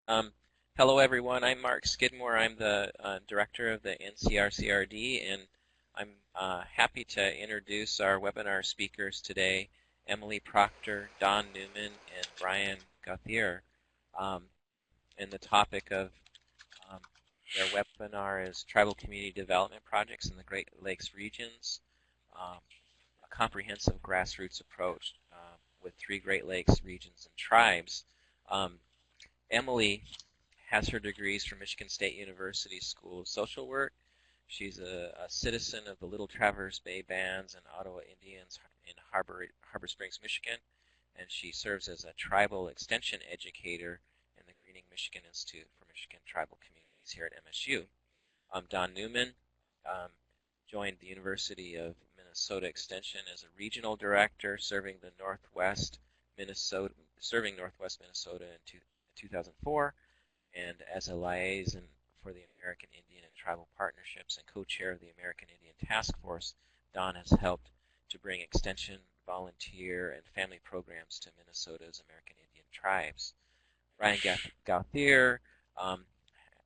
Um, Hello, everyone. I'm Mark Skidmore. I'm the director of the NCRCRD, and I'm happy to introduce our webinar speakers today, Emily Proctor, Don Newman, and Brian Gauthier. And the topic of um, their webinar is Tribal Community Development Projects in the Great Lakes Regions, a comprehensive grassroots approach with 3 Great Lakes regions and tribes. Emily has her degrees from Michigan State University School of Social Work. She's a citizen of the Little Traverse Bay Bands and Ottawa Indians in Harbor Springs, Michigan, and she serves as a tribal extension educator in the Greening Michigan Institute for Michigan Tribal Communities here at MSU. Don Newman joined the University of Minnesota Extension as a regional director, serving Northwest Minnesota in 2004, and as a liaison for the American Indian and Tribal Partnerships and co-chair of the American Indian Task Force. Don has helped to bring extension, volunteer, and family programs to Minnesota's American Indian tribes. Brian Gauthier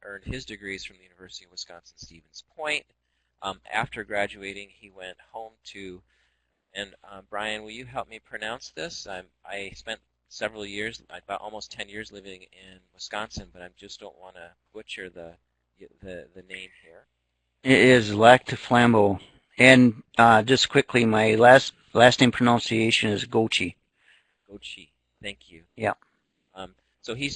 earned his degrees from the University of Wisconsin-Stevens Point. After graduating, he went home to, and Brian, will you help me pronounce this? I spent several years, about almost 10 years living in Wisconsin, but I just don't want to butcher the name here. It is Lac de Flambeau. And just quickly, my last name pronunciation is Gochi. Gochi, thank you. Yeah. So he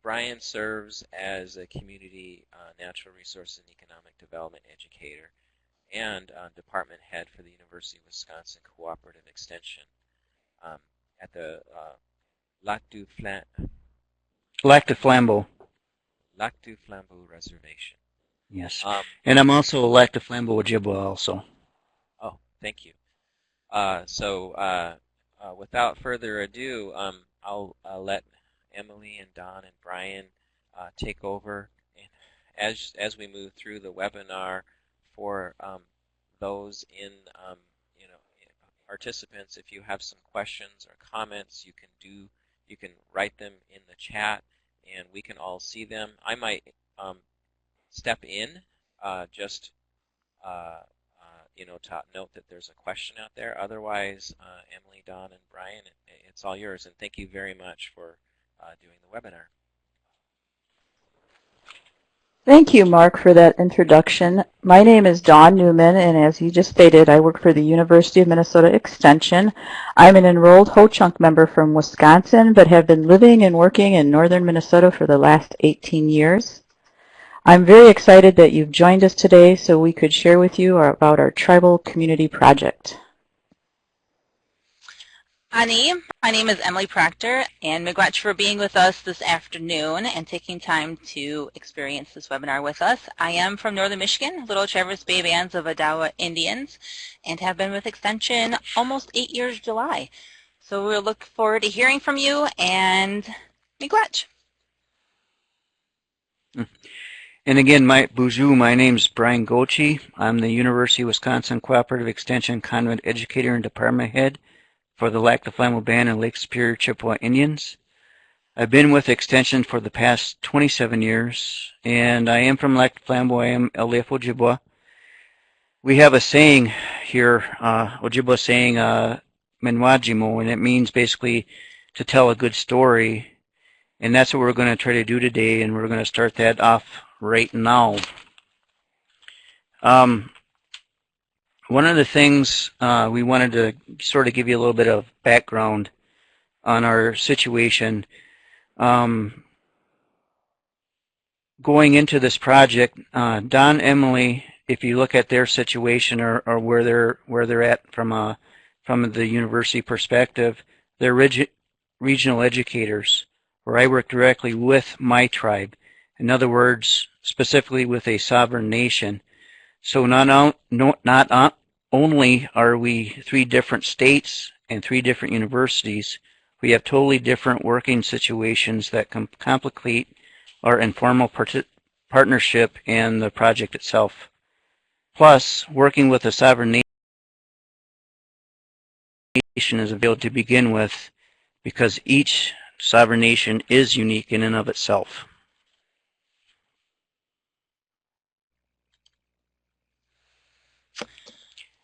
Brian serves as a community natural resource and economic development educator and department head for the University of Wisconsin Cooperative Extension at the Lac du Flambeau Reservation. Yes. And I'm also a Lac du Flambeau Ojibwa also. Oh, thank you. Without further ado, I'll let Emily and Don and Brian take over, and as we move through the webinar, for those in participants, if you have some questions or comments, you can write them in the chat, and we can all see them. I might step in just to note that there's a question out there. Otherwise, Emily, Don, and Brian, it's all yours. And thank you very much for doing the webinar. Thank you, Mark, for that introduction. My name is Dawn Newman, and as you just stated, I work for the University of Minnesota Extension. I'm an enrolled Ho-Chunk member from Wisconsin, but have been living and working in northern Minnesota for the last 18 years. I'm very excited that you've joined us today so we could share with you about our Tribal Community Project. Ani, my name is Emily Proctor, and miigwech for being with us this afternoon and taking time to experience this webinar with us. I am from northern Michigan, Little Traverse Bay Bands of Ottawa Indians, and have been with Extension almost 8 years July. So we'll look forward to hearing from you, and miigwech. And again, my name's Brian Gochi. I'm the University of Wisconsin Cooperative Extension Convent Educator and Department Head for the Lac de Flambeau Band and Lake Superior Chippewa Indians. I've been with Extension for the past 27 years, and I am from Lac de Flambeau. I am LDF Ojibwa. We have a saying here, Ojibwa saying, Menwajimo, and it means basically to tell a good story. And that's what we're going to try to do today, and we're going to start that off right now. One of the things we wanted to sort of give you a little bit of background on our situation. Going into this project, Don, Emily, if you look at their situation or where they're at from the university perspective, they're regional educators, where I work directly with my tribe. In other words, specifically with a sovereign nation. So not only are we 3 different states and 3 different universities, we have totally different working situations that can complicate our informal partnership and the project itself. Plus, working with a sovereign nation is available to begin with, because each sovereign nation is unique in and of itself.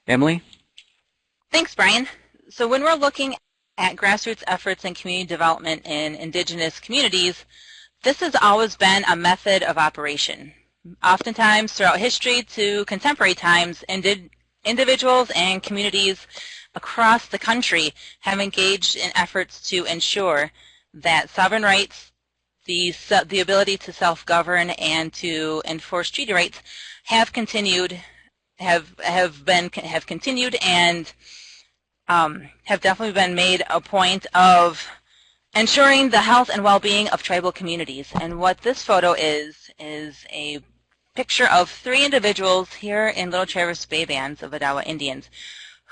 Emily? Thanks, Brian. So when we're looking at grassroots efforts in community development in indigenous communities, this has always been a method of operation. Oftentimes throughout history to contemporary times, individuals and communities across the country have engaged in efforts to ensure that sovereign rights, the ability to self-govern and to enforce treaty rights have continued, have continued and have definitely been made a point of ensuring the health and well-being of tribal communities. And what this photo is a picture of 3 individuals here in Little Traverse Bay Bands of Odawa Indians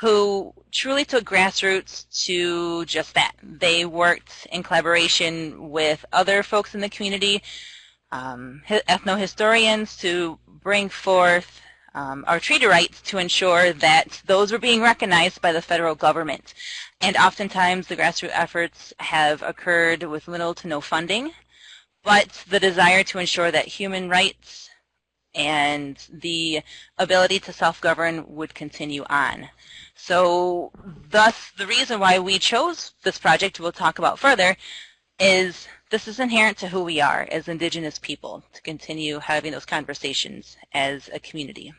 who truly took grassroots to just that. They worked in collaboration with other folks in the community, ethnohistorians, to bring forth our treaty rights to ensure that those were being recognized by the federal government. And oftentimes the grassroots efforts have occurred with little to no funding, but the desire to ensure that human rights and the ability to self-govern would continue on. So thus the reason why we chose this project, we'll talk about further, is this is inherent to who we are as Indigenous people, to continue having those conversations as a community.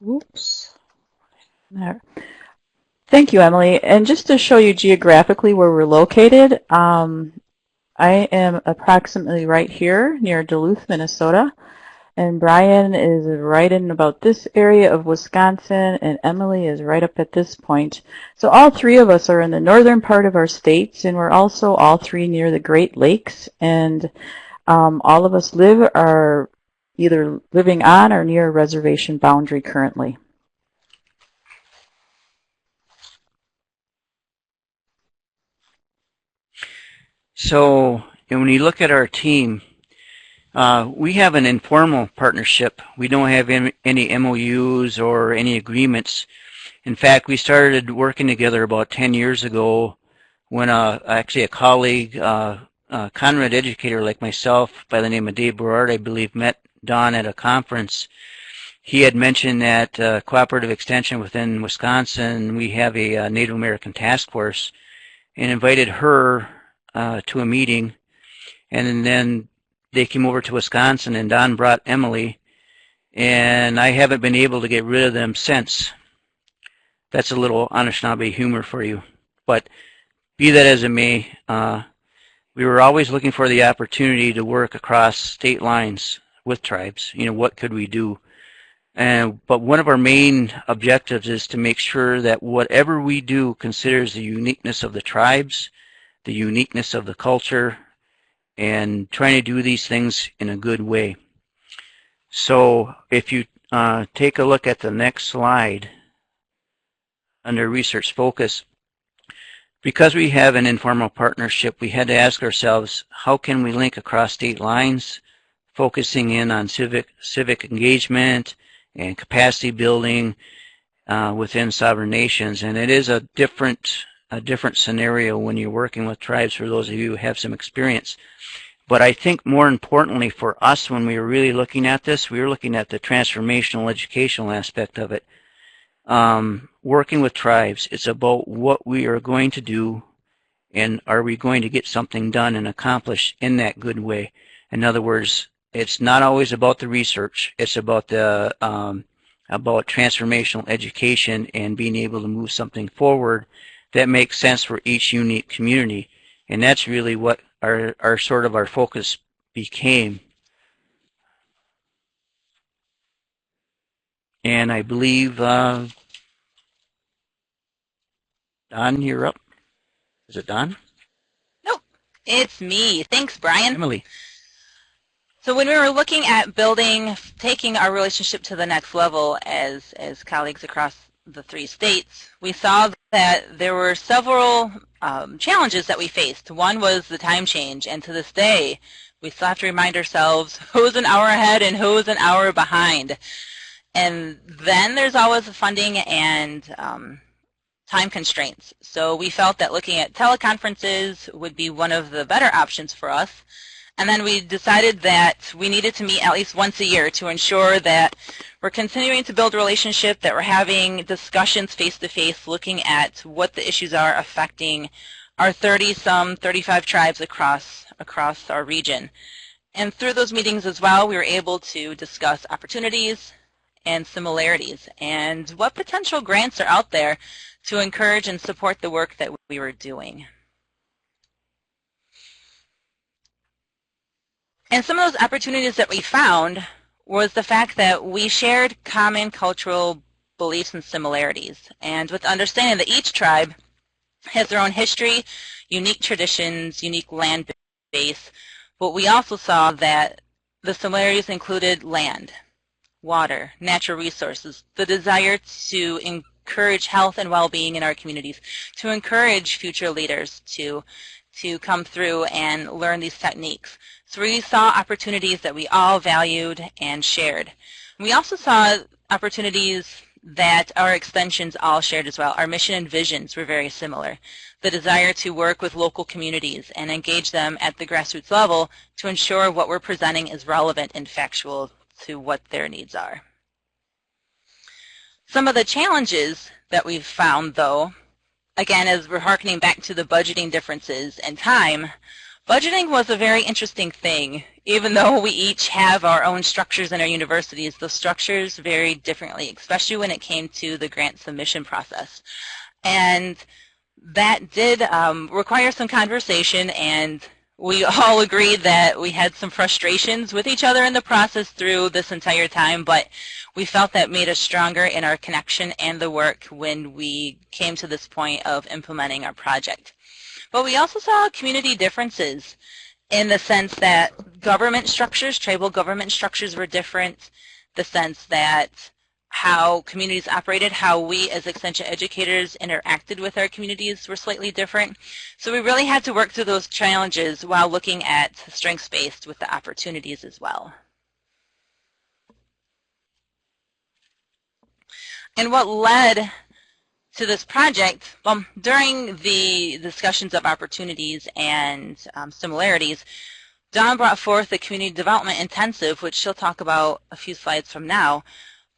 Oops. There. Thank you, Emily. And just to show you geographically where we're located, I am approximately right here near Duluth, Minnesota. And Brian is right in about this area of Wisconsin, and Emily is right up at this point. So all 3 of us are in the northern part of our states, and we're also all 3 near the Great Lakes. And all of us are either living on or near a reservation boundary currently. So when you look at our team, we have an informal partnership. We don't have any MOUs or any agreements. In fact, we started working together about 10 years ago when actually a colleague, Conrad educator like myself by the name of Dave Berard, I believe, met Don at a conference. He had mentioned that cooperative extension within Wisconsin, we have a Native American task force, and invited her to a meeting. And then they came over to Wisconsin, and Don brought Emily, and I haven't been able to get rid of them since. That's a little Anishinaabe humor for you. But be that as it may, we were always looking for the opportunity to work across state lines with tribes. You know, what could we do? But one of our main objectives is to make sure that whatever we do considers the uniqueness of the tribes, the uniqueness of the culture, and trying to do these things in a good way. So if you take a look at the next slide under research focus, because we have an informal partnership, we had to ask ourselves, how can we link across state lines, focusing in on civic engagement and capacity building within sovereign nations. And it is a different scenario when you're working with tribes, for those of you who have some experience. But I think more importantly for us, when we were really looking at this, we were looking at the transformational educational aspect of it. Working with tribes, it's about what we are going to do, and are we going to get something done and accomplished in that good way. In other words, it's not always about the research. It's about the about transformational education and being able to move something forward that makes sense for each unique community. And that's really what our sort of our focus became. And I believe, Don, you're up. Is it Don? Nope, it's me. Thanks, Brian. Emily. So when we were looking at building, taking our relationship to the next level as colleagues across the 3 states, we saw that there were several challenges that we faced. One was the time change, and to this day, we still have to remind ourselves who's an hour ahead and who's an hour behind. And then there's always the funding and time constraints. So we felt that looking at teleconferences would be one of the better options for us. And then we decided that we needed to meet at least once a year to ensure that we're continuing to build a relationship, that we're having discussions face-to-face, looking at what the issues are affecting our 35 tribes across our region. And through those meetings as well, we were able to discuss opportunities and similarities and what potential grants are out there to encourage and support the work that we were doing. And some of those opportunities that we found was the fact that we shared common cultural beliefs and similarities. And with the understanding that each tribe has their own history, unique traditions, unique land base, but we also saw that the similarities included land, water, natural resources, the desire to encourage health and well-being in our communities, to encourage future leaders to come through and learn these techniques. So we saw opportunities that we all valued and shared. We also saw opportunities that our extensions all shared as well. Our mission and visions were very similar. The desire to work with local communities and engage them at the grassroots level to ensure what we're presenting is relevant and factual to what their needs are. Some of the challenges that we've found, though, again, as we're hearkening back to the budgeting differences and time, budgeting was a very interesting thing. Even though we each have our own structures in our universities, those structures vary differently, especially when it came to the grant submission process. And that did require some conversation, and we all agreed that we had some frustrations with each other in the process through this entire time, but we felt that made us stronger in our connection and the work when we came to this point of implementing our project. But we also saw community differences in the sense that government structures, tribal government structures were different, the sense that how communities operated, how we as extension educators interacted with our communities were slightly different. So we really had to work through those challenges while looking at strengths-based with the opportunities as well. And what led to this project, well, during the discussions of opportunities and similarities, Dawn brought forth the Community Development Intensive, which she'll talk about a few slides from now.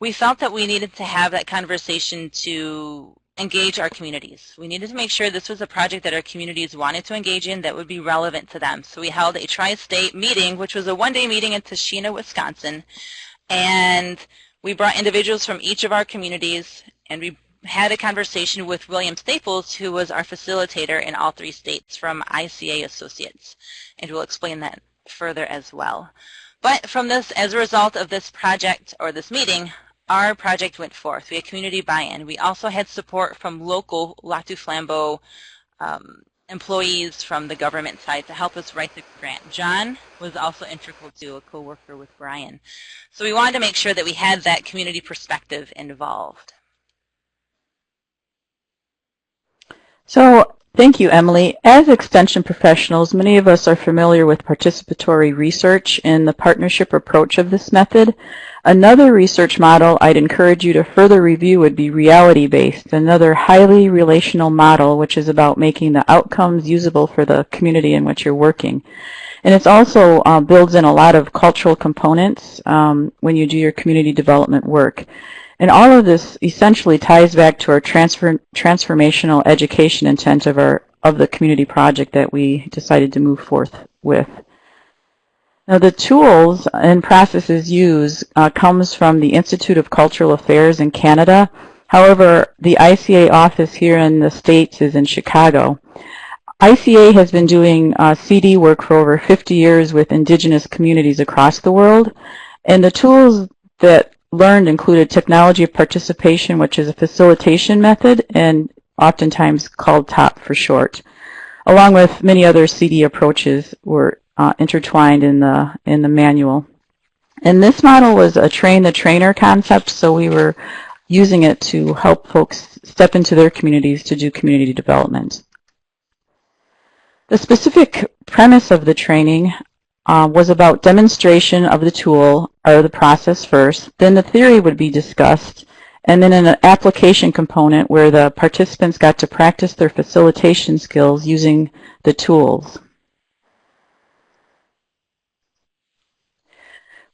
We felt that we needed to have that conversation to engage our communities. We needed to make sure this was a project that our communities wanted to engage in that would be relevant to them. So we held a tri-state meeting, which was a one-day meeting in Tashina, Wisconsin, and we brought individuals from each of our communities, and we had a conversation with William Staples, who was our facilitator in all 3 states from ICA Associates, and we'll explain that further as well. But from this, as a result of this project or this meeting, our project went forth. We had community buy-in. We also had support from local Latu Flambeau employees from the government side to help us write the grant. John was also integral to a co-worker with Brian. So we wanted to make sure that we had that community perspective involved. So thank you, Emily. As extension professionals, many of us are familiar with participatory research and the partnership approach of this method. Another research model I'd encourage you to further review would be reality-based, another highly relational model which is about making the outcomes usable for the community in which you're working. And it's also builds in a lot of cultural components when you do your community development work. And all of this essentially ties back to our transformational education intent of the community project that we decided to move forth with. Now, the tools and processes used comes from the Institute of Cultural Affairs in Canada. However, the ICA office here in the States is in Chicago. ICA has been doing CD work for over 50 years with indigenous communities across the world, and the tools that learned included technology of participation, which is a facilitation method and oftentimes called TOP for short, along with many other CD approaches were intertwined in the manual. And this model was a train-the-trainer concept, so we were using it to help folks step into their communities to do community development. The specific premise of the training was about demonstration of the tool or the process first, then the theory would be discussed, and then an application component where the participants got to practice their facilitation skills using the tools.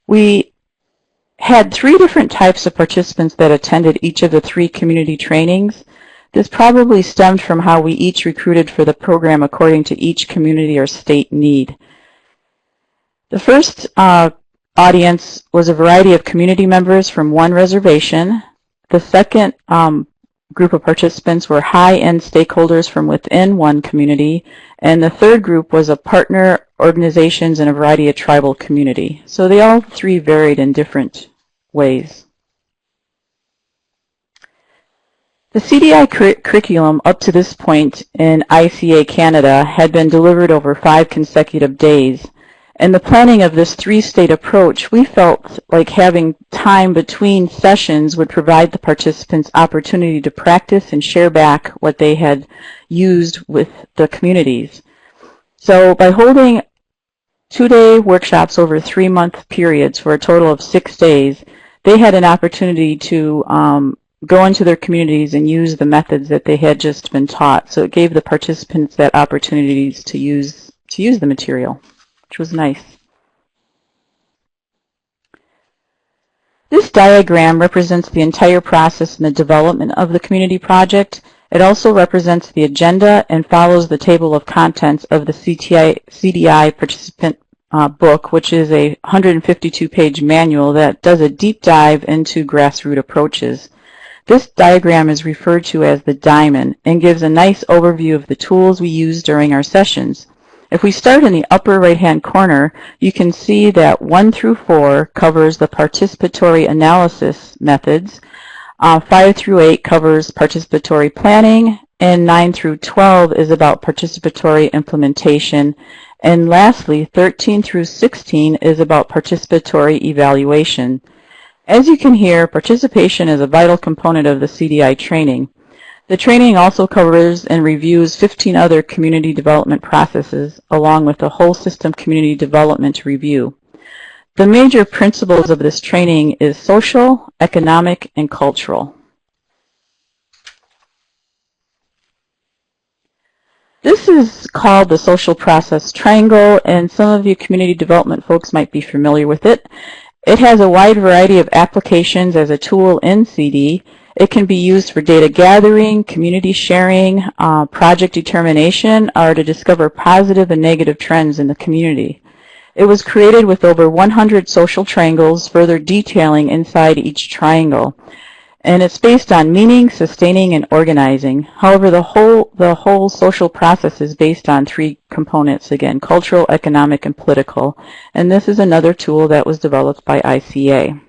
We had 3 different types of participants that attended each of the 3 community trainings. This probably stemmed from how we each recruited for the program according to each community or state need. The first audience was a variety of community members from one reservation. The second group of participants were high-end stakeholders from within one community, and the third group was a partner organizations in a variety of tribal community. So they all 3 varied in different ways. The CDI curriculum up to this point in ICA Canada had been delivered over 5 consecutive days. In the planning of this 3-state approach, we felt like having time between sessions would provide the participants opportunity to practice and share back what they had used with the communities. So by holding 2-day workshops over 3-month periods for a total of 6 days, they had an opportunity to go into their communities and use the methods that they had just been taught. So it gave the participants that opportunities to use the material, which was nice. This diagram represents the entire process in the development of the community project. It also represents the agenda and follows the table of contents of the CDI participant book, which is a 152-page manual that does a deep dive into grassroots approaches. This diagram is referred to as the diamond and gives a nice overview of the tools we use during our sessions. If we start in the upper right-hand corner, you can see that 1 through 4 covers the participatory analysis methods, 5 through 8 covers participatory planning, and 9 through 12 is about participatory implementation. And lastly, 13 through 16 is about participatory evaluation. As you can hear, participation is a vital component of the CDI training. The training also covers and reviews 15 other community development processes, along with a whole system community development review. The major principles of this training is social, economic, and cultural. This is called the social process triangle, and some of you community development folks might be familiar with it. It has a wide variety of applications as a tool in CD. It can be used for data gathering, community sharing, project determination, or to discover positive and negative trends in the community. It was created with over 100 social triangles, further detailing inside each triangle. And it's based on meaning, sustaining, and organizing. However, the whole social process is based on 3 components, again, cultural, economic, and political. And this is another tool that was developed by ICA.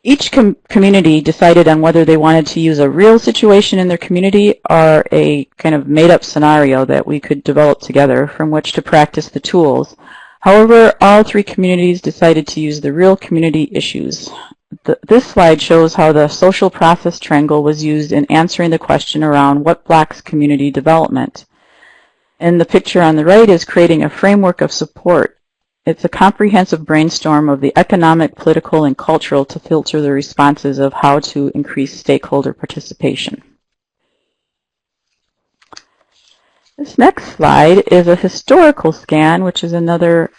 Each community decided on whether they wanted to use a real situation in their community or a kind of made-up scenario that we could develop together from which to practice the tools. However, all 3 communities decided to use the real community issues. This slide shows how the social process triangle was used in answering the question around what blocks community development. And the picture on the right is creating a framework of support. It's a comprehensive brainstorm of the economic, political, and cultural to filter the responses of how to increase stakeholder participation. This next slide is a historical scan, which is another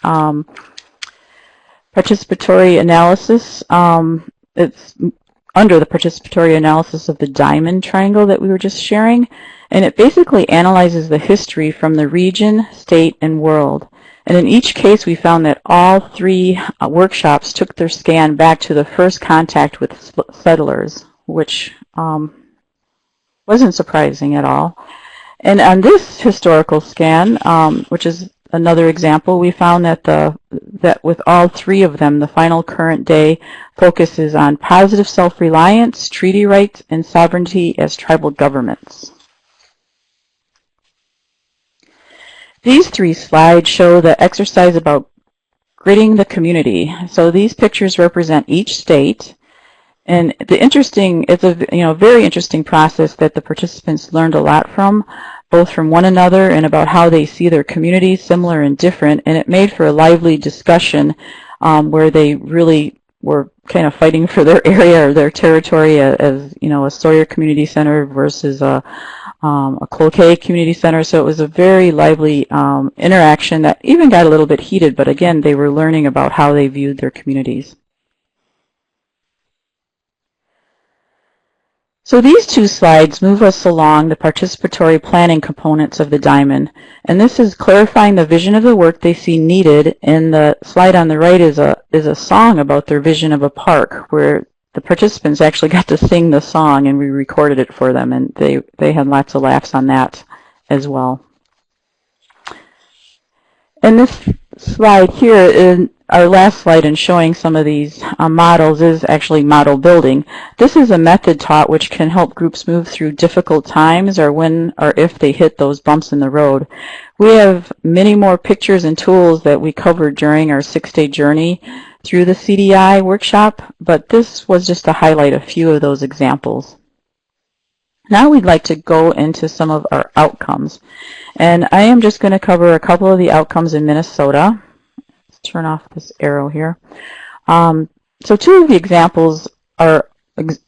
participatory analysis. It's under the participatory analysis of the diamond triangle that we were just sharing, and it basically analyzes the history from the region, state, and world. And in each case, we found that all 3 workshops took their scan back to the first contact with settlers, which wasn't surprising at all. And on this historical scan, which is another example, we found that with all 3 of them, the final current day focuses on positive self-reliance, treaty rights, and sovereignty as tribal governments. These 3 slides show the exercise about gridding the community. So these pictures represent each state, and it's a very interesting process that the participants learned a lot from, both from one another and about how they see their communities, similar and different, and it made for a lively discussion where they really were kind of fighting for their area or their territory as you know, a Sawyer Community Center versus a Cloquet Community Center. So it was a very lively interaction that even got a little bit heated, but again, they were learning about how they viewed their communities. So these two slides move us along the participatory planning components of the diamond. And this is clarifying the vision of the work they see needed. And the slide on the right is a song about their vision of a park, where the participants actually got to sing the song, and we recorded it for them, and they had lots of laughs on that as well. And this slide here is our last slide in showing some of these models is actually model building. This is a method taught which can help groups move through difficult times or when or if they hit those bumps in the road. We have many more pictures and tools that we covered during our 6-day journey through the CDI workshop, but this was just to highlight a few of those examples. Now we'd like to go into some of our outcomes. And I am just going to cover a couple of the outcomes in Minnesota. Let's turn off this arrow here. So two of the examples are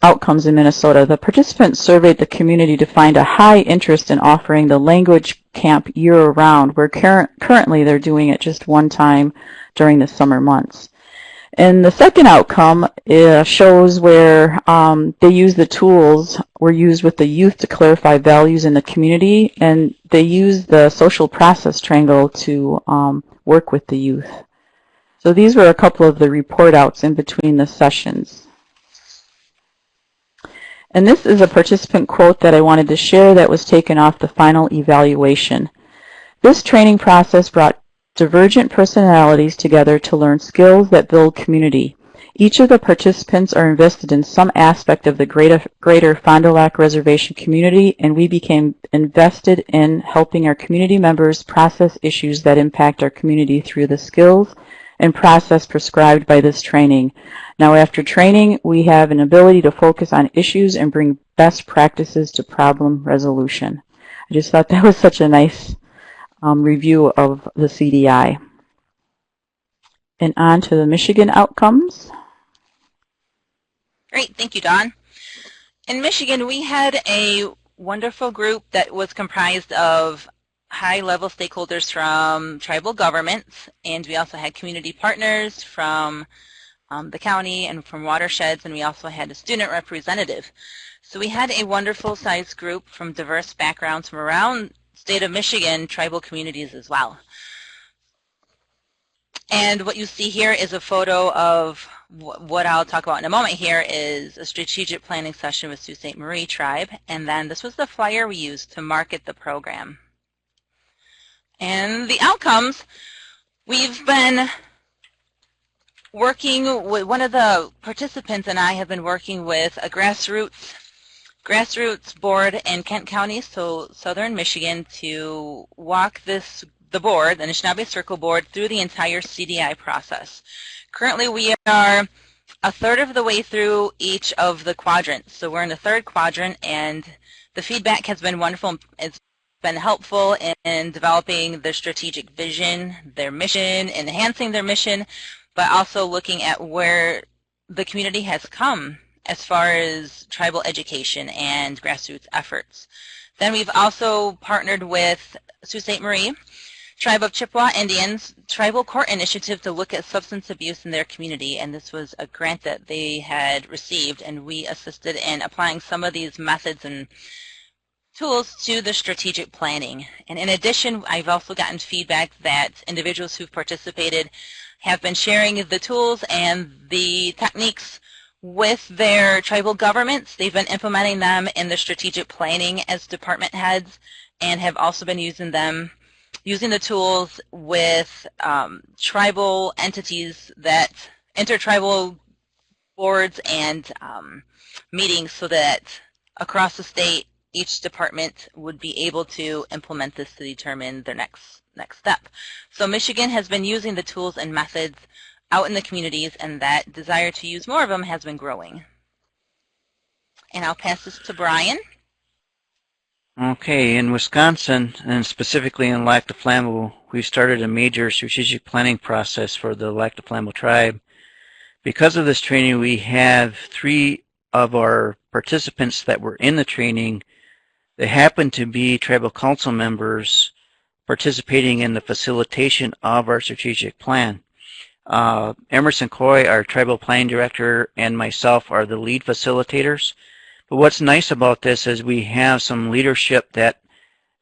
outcomes in Minnesota. The participants surveyed the community to find a high interest in offering the language camp year-round, where currently they're doing it just one time during the summer months. And the second outcome shows where they use the tools were used with the youth to clarify values in the community, and they use the social process triangle to work with the youth. So these were a couple of the report outs in between the sessions. And this is a participant quote that I wanted to share that was taken off the final evaluation. This training process brought divergent personalities together to learn skills that build community. Each of the participants are invested in some aspect of the greater Fond du Lac Reservation community, and we became invested in helping our community members process issues that impact our community through the skills and process prescribed by this training. Now, after training, we have an ability to focus on issues and bring best practices to problem resolution. I just thought that was such a nice review of the CDI. And on to the Michigan outcomes. Great, thank you, Dawn. In Michigan, we had a wonderful group that was comprised of high-level stakeholders from tribal governments, and we also had community partners from the county and from watersheds, and we also had a student representative. So we had a wonderful sized group from diverse backgrounds from around state of Michigan, tribal communities as well. And what you see here is a photo of what I'll talk about in a moment here is a strategic planning session with Sault Ste. Marie tribe, and then this was the flyer we used to market the program. And the outcomes, we've been working with, one of the participants and I have been working with a grassroots board in Kent County, so southern Michigan, to walk the board, the Anishinaabe Circle Board, through the entire CDI process. Currently we are a third of the way through each of the quadrants. So we're in the third quadrant, and the feedback has been wonderful. It's been helpful in developing their strategic vision, their mission, enhancing their mission, but also looking at where the community has come as far as tribal education and grassroots efforts. Then we've also partnered with Sault Ste. Marie, Tribe of Chippewa Indians, Tribal Court Initiative to look at substance abuse in their community, and this was a grant that they had received, and we assisted in applying some of these methods and tools to the strategic planning. And in addition, I've also gotten feedback that individuals who've participated have been sharing the tools and the techniques with their tribal governments. They've been implementing them in the strategic planning as department heads, and have also been using the tools with tribal entities, that intertribal boards and meetings, so that across the state each department would be able to implement this to determine their next step. So Michigan has been using the tools and methods out in the communities, and that desire to use more of them has been growing. And I'll pass this to Brian. Okay, in Wisconsin, and specifically in Lac du Flambeau, we started a major strategic planning process for the Lac du Flambeau tribe Because of this training, we have 3 of our participants that were in the training that happen to be tribal council members participating in the facilitation of our strategic plan. Emerson Coy, our tribal planning director, and myself are the lead facilitators. But what's nice about this is we have some leadership that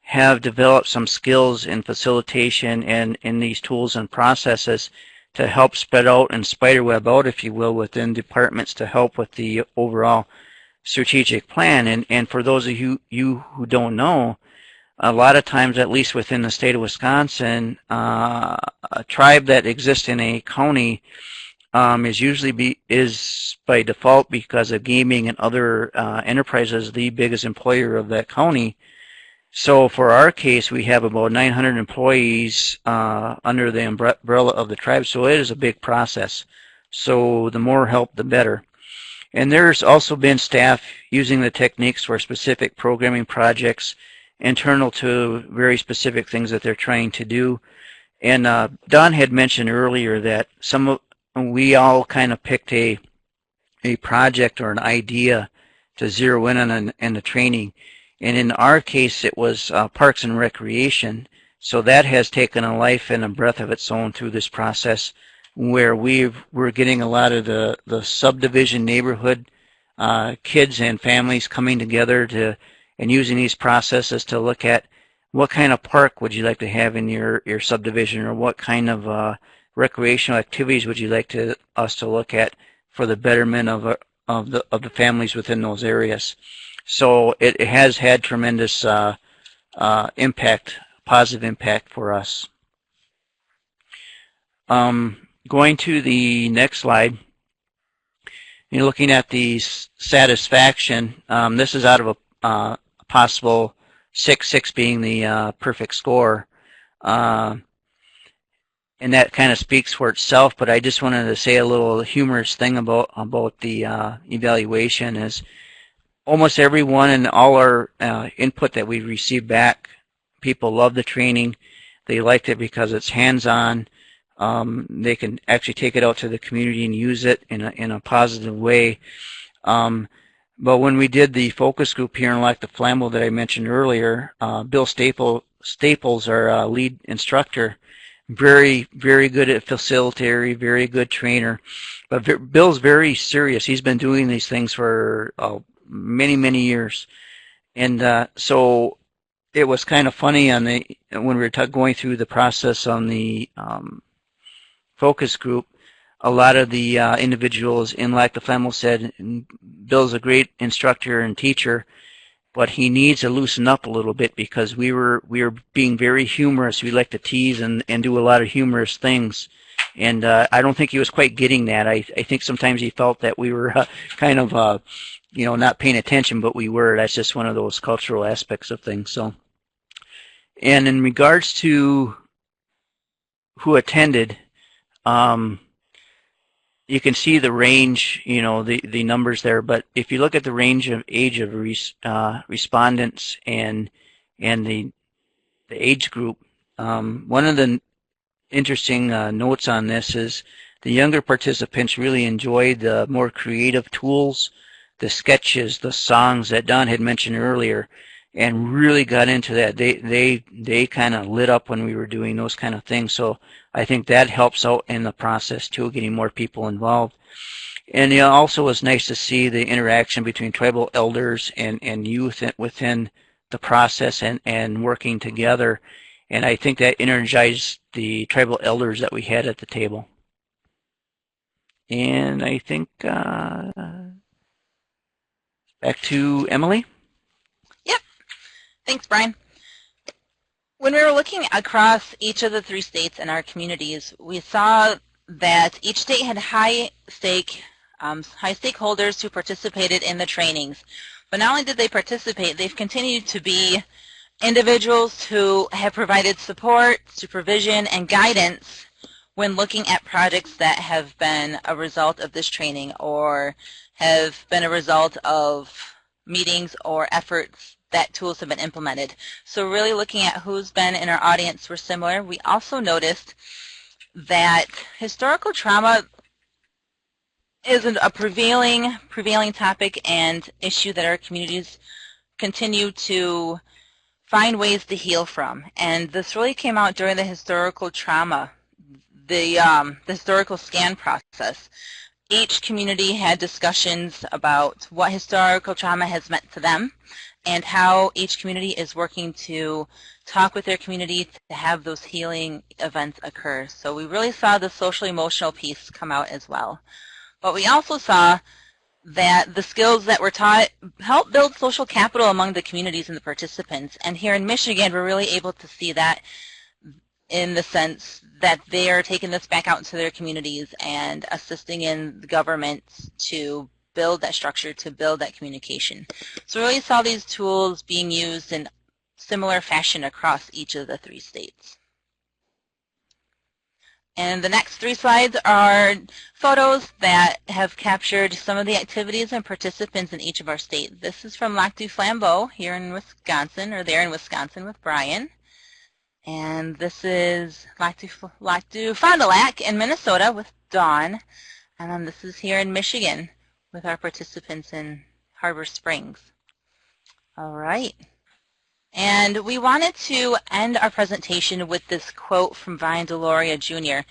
have developed some skills in facilitation and in these tools and processes to help spread out and spiderweb out, if you will, within departments to help with the overall strategic plan. And for those of you who don't know, a lot of times, at least within the state of Wisconsin, a tribe that exists in a county is usually by default, because of gaming and other enterprises, the biggest employer of that county. So for our case, we have about 900 employees under the umbrella of the tribe, so it is a big process. So the more help, the better. And there's also been staff using the techniques for specific programming projects internal to very specific things that they're trying to do. And Don had mentioned earlier that we all kind of picked a project or an idea to zero in on in the training. And in our case, it was Parks and Recreation. So that has taken a life and a breath of its own through this process, where we're getting a lot of the subdivision neighborhood kids and families coming together and using these processes to look at what kind of park would you like to have in your subdivision, or what kind of recreational activities would you like us to look at for the betterment of the families within those areas. So it has had tremendous impact, positive impact for us. Going to the next slide, you're looking at the satisfaction. This is out of a possible 6 being the perfect score. And that kind of speaks for itself, but I just wanted to say a little humorous thing about the evaluation is almost everyone and all our input that we received back, people love the training. They liked it because it's hands-on. They can actually take it out to the community and use it in a positive way. But when we did the focus group here in Lac du Flambeau that I mentioned earlier, Bill Staples, our lead instructor, very, very good at facilitator, very good trainer. But Bill's very serious. He's been doing these things for many, many years. And so it was kind of funny when we were going through the process on the focus group. A lot of the individuals in Lac du Flambeau said, Bill's a great instructor and teacher, but he needs to loosen up a little bit, because we were being very humorous. We like to tease and do a lot of humorous things. And I don't think he was quite getting that. I think sometimes he felt that we were kind of, not paying attention, but we were. That's just one of those cultural aspects of things. So, and in regards to who attended, you can see the range, the numbers there. But if you look at the range of age of respondents and the age group, one of the interesting notes on this is the younger participants really enjoyed the more creative tools, the sketches, the songs that Don had mentioned earlier, and really got into that. They kind of lit up when we were doing those kind of things. So I think that helps out in the process too, getting more people involved. And it also was nice to see the interaction between tribal elders and youth within the process and working together. And I think that energized the tribal elders that we had at the table. And I think back to Emily. Yep. Thanks, Brian. When we were looking across each of the 3 states and our communities, we saw that each state had high stakeholders who participated in the trainings. But not only did they participate, they've continued to be individuals who have provided support, supervision, and guidance when looking at projects that have been a result of this training or have been a result of meetings or efforts that tools have been implemented. So really looking at who's been in our audience were similar. We also noticed that historical trauma is a prevailing topic and issue that our communities continue to find ways to heal from. And this really came out during the historical trauma, the historical scan process. Each community had discussions about what historical trauma has meant to them and how each community is working to talk with their community to have those healing events occur. So we really saw the social emotional piece come out as well. But we also saw that the skills that were taught help build social capital among the communities and the participants. And here in Michigan, we're really able to see that in the sense that they are taking this back out into their communities and assisting in the government to build that structure, to build that communication. So we really saw these tools being used in similar fashion across each of the 3 states. And the next 3 slides are photos that have captured some of the activities and participants in each of our states. This is from Lac du Flambeau here in Wisconsin, or there in Wisconsin with Brian. And this is Lac du Fond du Lac in Minnesota with Dawn. And then this is here in Michigan with our participants in Harbor Springs. All right. And we wanted to end our presentation with this quote from Brian Deloria Jr.,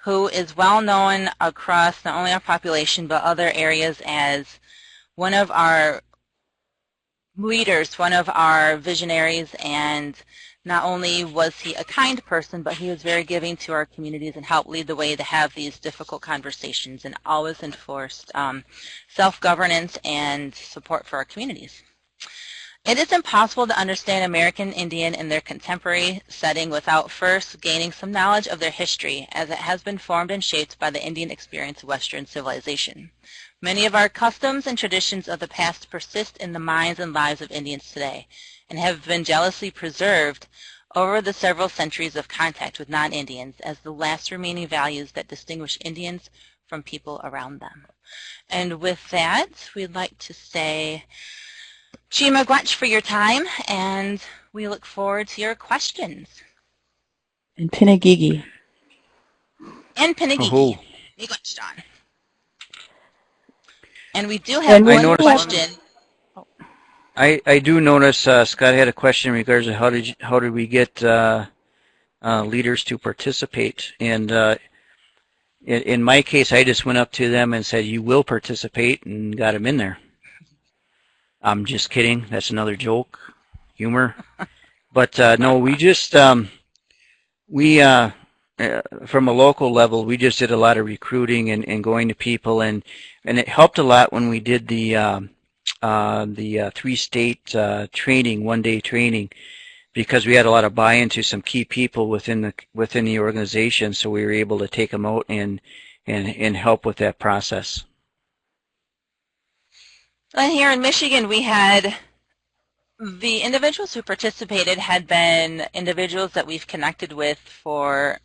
who is well known across not only our population but other areas as one of our leaders, one of our visionaries, and not only was he a kind person, but he was very giving to our communities and helped lead the way to have these difficult conversations and always enforced self-governance and support for our communities. It is impossible to understand American Indian in their contemporary setting without first gaining some knowledge of their history, as it has been formed and shaped by the Indian experience of Western civilization. Many of our customs and traditions of the past persist in the minds and lives of Indians today, and have been jealously preserved over the several centuries of contact with non-Indians as the last remaining values that distinguish Indians from people around them. And with that, we'd like to say Chima Gwach for your time, and we look forward to your questions. And Pinagigi. And Pinagigi. Oh, Miigwech, John. And we do have one question. I do notice Scott had a question in regards to how did we get leaders to participate, and in my case I just went up to them and said you will participate and got them in there. I'm just kidding. That's another joke, humor. But no, we just from a local level, we just did a lot of recruiting and going to people, and it helped a lot when we did the 3-state training, 1-day training, because we had a lot of buy-in to some key people within the organization, so we were able to take them out and help with that process. And here in Michigan, we had the individuals who participated had been individuals that we've connected with for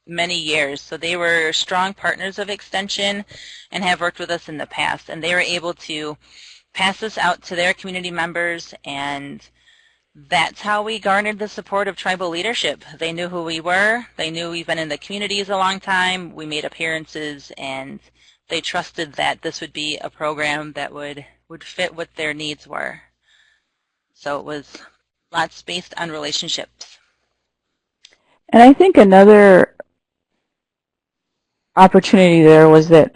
many years. So they were strong partners of Extension and have worked with us in the past. And they were able to pass this out to their community members, and that's how we garnered the support of tribal leadership. They knew who we were. They knew we've been in the communities a long time. We made appearances, and they trusted that this would be a program that would fit what their needs were. So it was lots based on relationships. And I think another opportunity there was that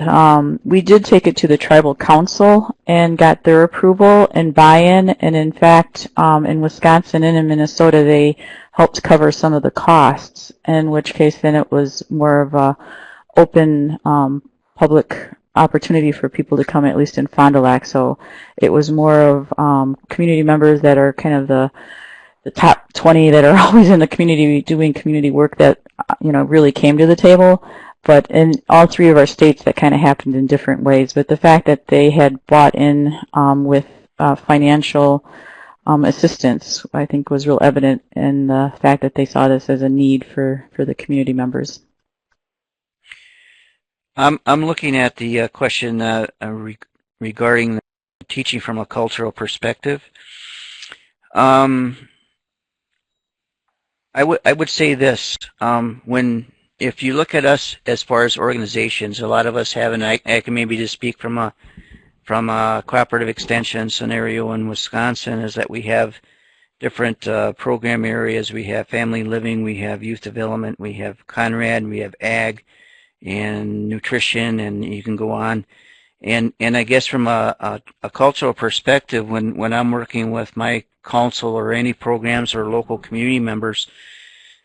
we did take it to the tribal council and got their approval and buy-in, and in fact in Wisconsin and in Minnesota they helped cover some of the costs, in which case then it was more of a open public opportunity for people to come, at least in Fond du Lac. So it was more of community members that are kind of the top 20 that are always in the community doing community work that really came to the table. But in all 3 of our states, that kind of happened in different ways. But the fact that they had bought in with financial assistance, I think, was real evident in the fact that they saw this as a need for the community members. I'm looking at the question regarding the teaching from a cultural perspective. I would say this: when if you look at us as far as organizations, a lot of us have, and I can maybe just speak from a cooperative extension scenario in Wisconsin, is that we have different program areas. We have family living, we have youth development, we have Conrad, we have ag and nutrition, and you can go on. And I guess from a cultural perspective, when I'm working with my council or any programs or local community members,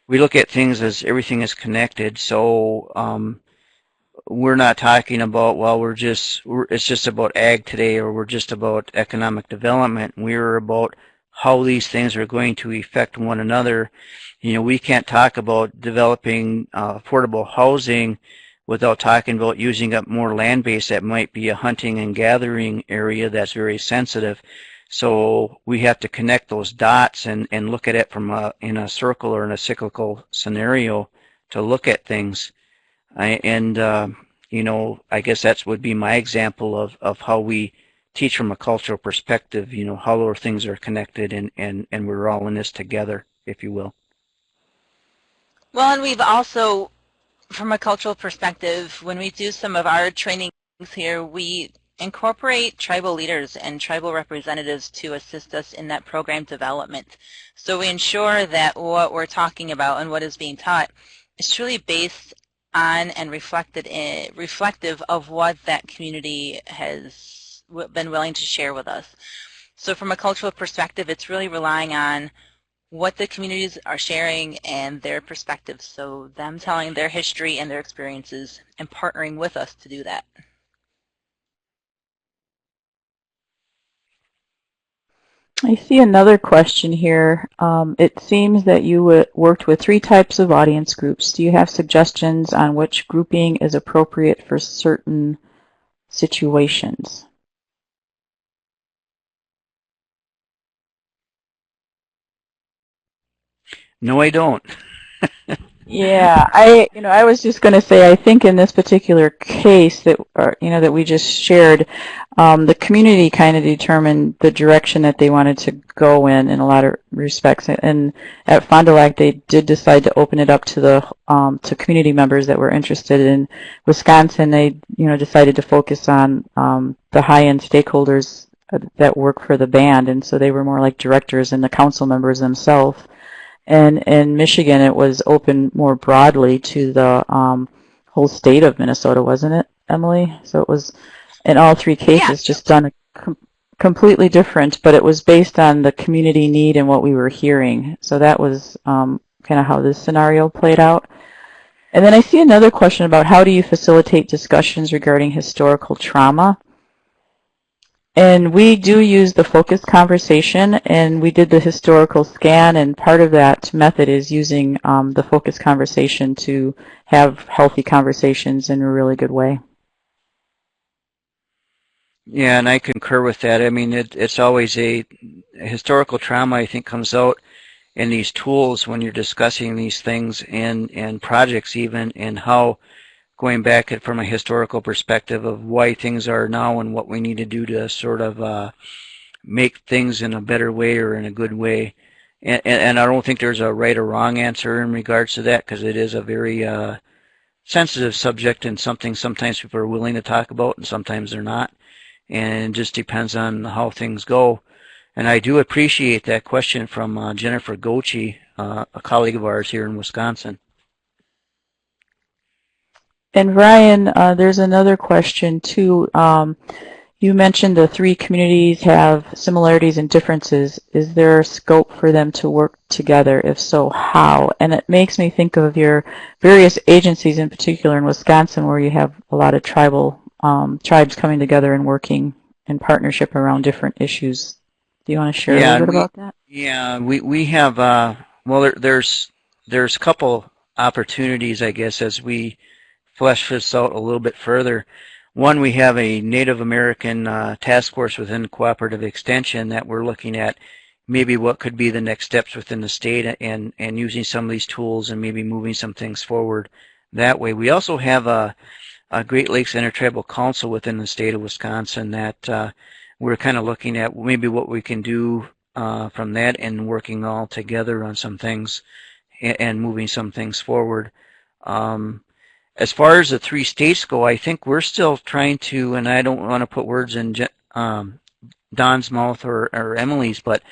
we look at things as everything is connected. So we're not talking about, well, it's just about ag today, or we're just about economic development. We're about how these things are going to affect one another. You know, we can't talk about developing affordable housing without talking about using up more land base that might be a hunting and gathering area that's very sensitive. So we have to connect those dots and look at it from in a circle or in a cyclical scenario to look at things. You know, I guess that would be my example of how we teach from a cultural perspective, you know, how our things are connected, and we're all in this together, if you will. Well, and we've also, from a cultural perspective, when we do some of our trainings here, we incorporate tribal leaders and tribal representatives to assist us in that program development. So we ensure that what we're talking about and what is being taught is truly based on and reflective of what that community has been willing to share with us. So from a cultural perspective, it's really relying on what the communities are sharing and their perspectives, so them telling their history and their experiences and partnering with us to do that. I see another question here. It seems that you worked with 3 types of audience groups. Do you have suggestions on which grouping is appropriate for certain situations? No, I don't. Yeah, I was just going to say, I think in this particular case that, that we just shared, the community kind of determined the direction that they wanted to go in a lot of respects. And at Fond du Lac, they did decide to open it up to to community members that were interested. In Wisconsin, they, decided to focus on the high-end stakeholders that work for the band, and so they were more like directors and the council members themselves. And in Michigan, it was open more broadly to the whole state of Minnesota, wasn't it, Emily? So it was, in all 3 cases, just done completely different, but it was based on the community need and what we were hearing. So that was kind of how this scenario played out. And then I see another question about how do you facilitate discussions regarding historical trauma? And we do use the focused conversation, and we did the historical scan, and part of that method is using the focused conversation to have healthy conversations in a really good way. Yeah, and I concur with that. I mean, it's always a historical trauma, I think, comes out in these tools when you're discussing these things and projects even, and how going back from a historical perspective of why things are now and what we need to do to sort of make things in a better way or in a good way. And I don't think there's a right or wrong answer in regards to that, because it is a very sensitive subject and something sometimes people are willing to talk about and sometimes they're not. And it just depends on how things go. And I do appreciate that question from Jennifer Gochi, a colleague of ours here in Wisconsin. And Ryan, there's another question too. You mentioned the 3 communities have similarities and differences. Is there scope for them to work together? If so, how? And it makes me think of your various agencies, in particular in Wisconsin, where you have a lot of tribes coming together and working in partnership around different issues. Do you want to share a little bit about that? Yeah, we have, well, there's a couple opportunities, I guess, as we flesh this out a little bit further. One, we have a Native American task force within Cooperative Extension that we're looking at maybe what could be the next steps within the state and using some of these tools and maybe moving some things forward that way. We also have a Great Lakes Intertribal Council within the state of Wisconsin that we're kind of looking at maybe what we can do from that and working all together on some things and moving some things forward. As far as the 3 states go, I think we're still trying to, and I don't want to put words in Don's mouth or Emily's, but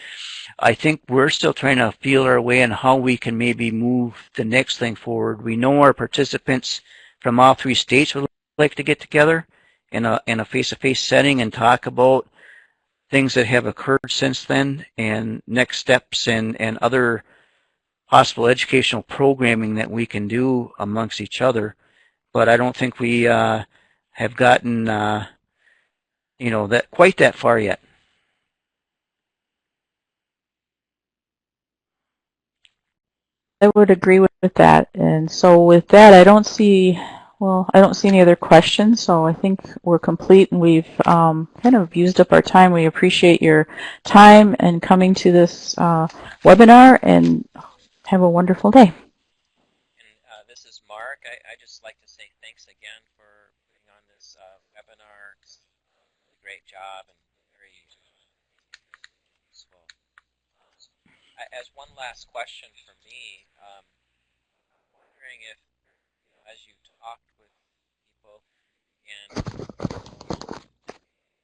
I think we're still trying to feel our way on how we can maybe move the next thing forward. We know our participants from all 3 states would like to get together in a face-to-face setting and talk about things that have occurred since then and next steps and other possible educational programming that we can do amongst each other. But I don't think we have gotten that quite that far yet. I would agree with that. And so with that, I don't see any other questions. So I think we're complete and we've kind of used up our time. We appreciate your time and coming to this webinar, and have a wonderful day. And this is Mark. I just like to say thanks again for putting on this webinar. Really great job and very useful. As one last question for me, I'm wondering if, as you talked with people and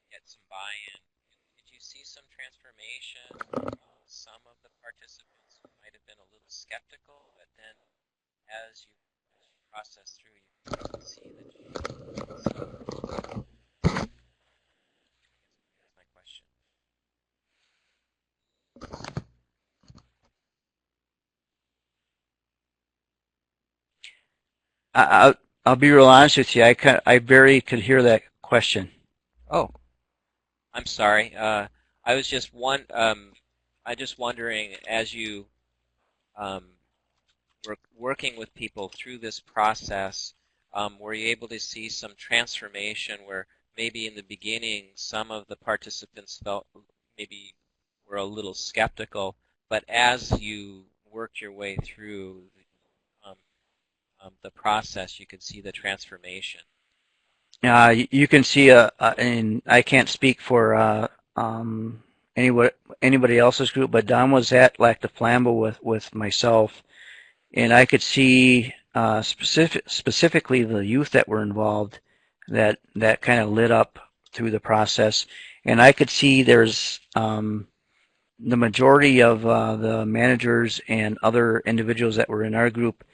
get some buy-in, did you see some transformation? Some of the participants might have been a little skeptical, but then as you process through, you can see the change. So, that's my question. I'll be real honest with you. I barely could hear that question. Oh, I'm sorry. I was just wondering, as you were working with people through this process, were you able to see some transformation where maybe in the beginning some of the participants felt maybe were a little skeptical, but as you worked your way through the process, you could see the transformation? You can see, and I can't speak for anybody else's group, but Don was at Lac de Flambeau with myself, and I could see specifically the youth that were involved that kind of lit up through the process, and I could see there's the majority of the managers and other individuals that were in our group.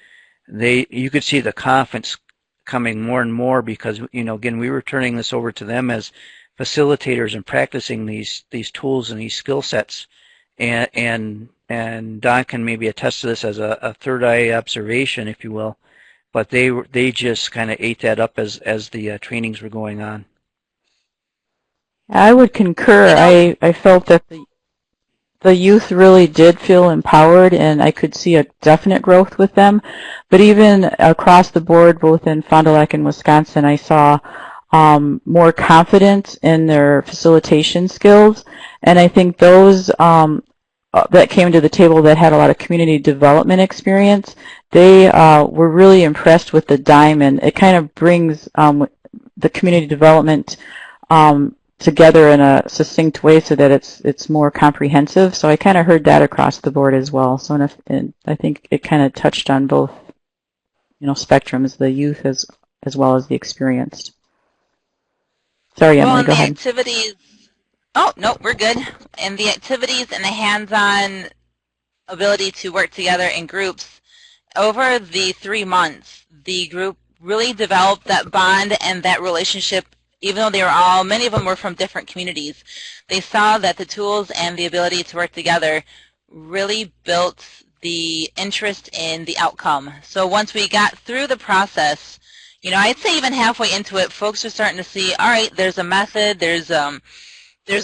You could see the confidence coming more and more because, again, we were turning this over to them as facilitators and practicing these tools and these skill sets. And Don can maybe attest to this as a third eye observation, if you will. But they just kind of ate that up as the trainings were going on. I would concur. I felt that the youth really did feel empowered, and I could see a definite growth with them. But even across the board, both in Fond du Lac and Wisconsin, I saw more confidence in their facilitation skills. And I think those that came to the table that had a lot of community development experience, they were really impressed with the diamond. It kind of brings the community development together in a succinct way so that it's more comprehensive. So I kind of heard that across the board as well. So and I think it kind of touched on both, spectrums, the youth as well as the experienced. Sorry, Emily, go ahead. Activities. Oh, no, we're good. And the activities and the hands-on ability to work together in groups, over the 3 months, the group really developed that bond and that relationship. Even though many of them were from different communities, they saw that the tools and the ability to work together really built the interest in the outcome. So once we got through the process, I'd say even halfway into it, folks are starting to see, all right, there's a method, there's a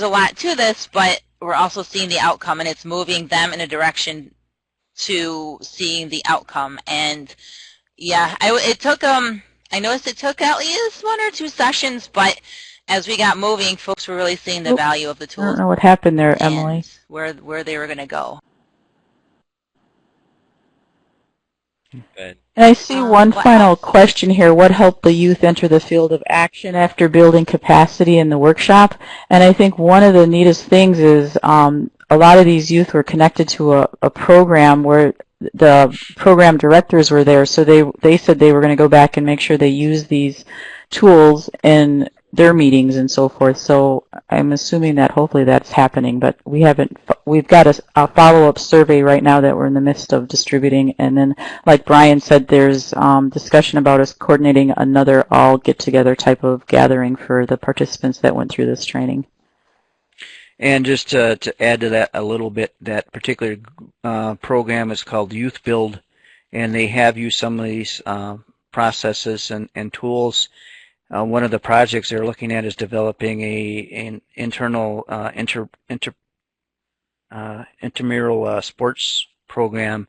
lot to this, but we're also seeing the outcome, and it's moving them in a direction to seeing the outcome. And yeah, I noticed it took at least 1 or 2 sessions, but as we got moving, folks were really seeing the value of the tools. I don't know what happened there, Emily. Where they were going to go. Good. And I see one final question here. What helped the youth enter the field of action after building capacity in the workshop? And I think one of the neatest things is a lot of these youth were connected to a program where the program directors were there, so they said they were going to go back and make sure they use these tools in their meetings and so forth. So I'm assuming that hopefully that's happening, but we haven't. We've got a follow-up survey right now that we're in the midst of distributing, and then, like Brian said, there's discussion about us coordinating another all get-together type of gathering for the participants that went through this training. And just to add to that a little bit, that particular program is called Youth Build, and they have used some of these processes and tools. One of the projects they're looking at is developing an internal intramural sports program,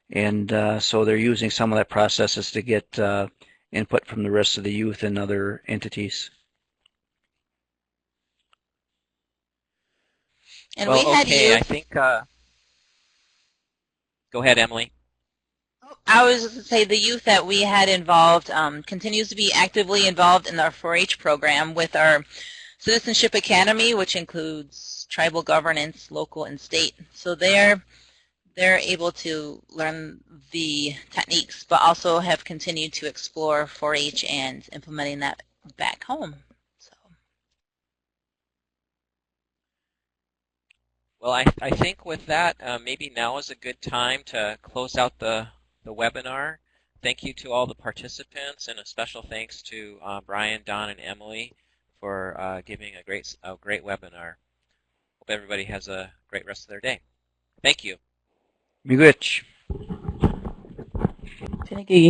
and so they're using some of that processes to get input from the rest of the youth and other entities. And Well, we had okay, I youth. think, go ahead, Emily. I was just going to say the youth that we had involved continues to be actively involved in our 4-H program with our Citizenship Academy, which includes tribal governance, local and state. So they're able to learn the techniques, but also have continued to explore 4-H and implementing that back home. So. Well, I think with that, maybe now is a good time to close out the webinar. Thank you to all the participants, and a special thanks to Brian, Don, and Emily for giving a great webinar. Hope everybody has a great rest of their day. Thank you. Miigwech. Pinigigi.